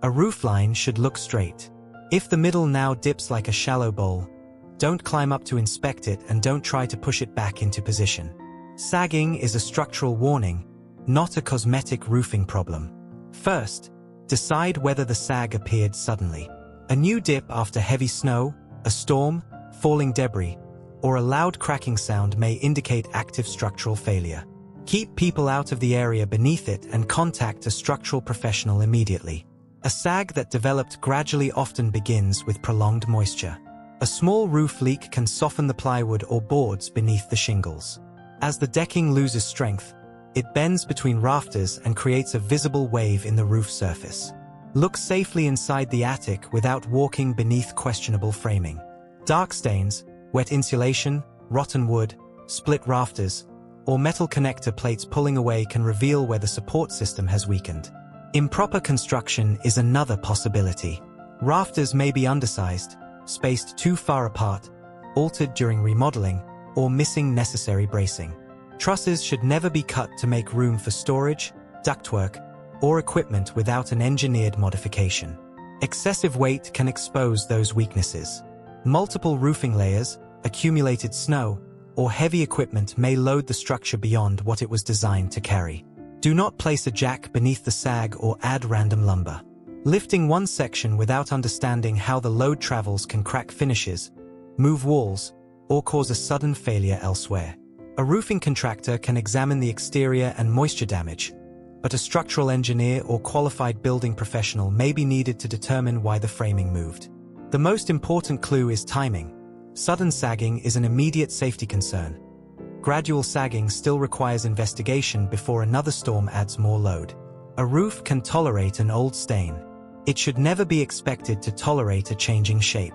A roofline should look straight. If the middle now dips like a shallow bowl, don't climb up to inspect it and don't try to push it back into position. Sagging is a structural warning, not a cosmetic roofing problem. First, decide whether the sag appeared suddenly. A new dip after heavy snow, a storm, falling debris, or a loud cracking sound may indicate active structural failure. Keep people out of the area beneath it and contact a structural professional immediately. A sag that developed gradually often begins with prolonged moisture. A small roof leak can soften the plywood or boards beneath the shingles. As the decking loses strength, it bends between rafters and creates a visible wave in the roof surface. Look safely inside the attic without walking beneath questionable framing. Dark stains, wet insulation, rotten wood, split rafters, or metal connector plates pulling away can reveal where the support system has weakened. Improper construction is another possibility. Rafters may be undersized, spaced too far apart, altered during remodeling, or missing necessary bracing. Trusses should never be cut to make room for storage, ductwork, or equipment without an engineered modification. Excessive weight can expose those weaknesses. Multiple roofing layers, accumulated snow, or heavy equipment may load the structure beyond what it was designed to carry. Do not place a jack beneath the sag or add random lumber. Lifting one section without understanding how the load travels can crack finishes, move walls, or cause a sudden failure elsewhere. A roofing contractor can examine the exterior and moisture damage, but a structural engineer or qualified building professional may be needed to determine why the framing moved. The most important clue is timing. Sudden sagging is an immediate safety concern. Gradual sagging still requires investigation before another storm adds more load. A roof can tolerate an old stain. It should never be expected to tolerate a changing shape.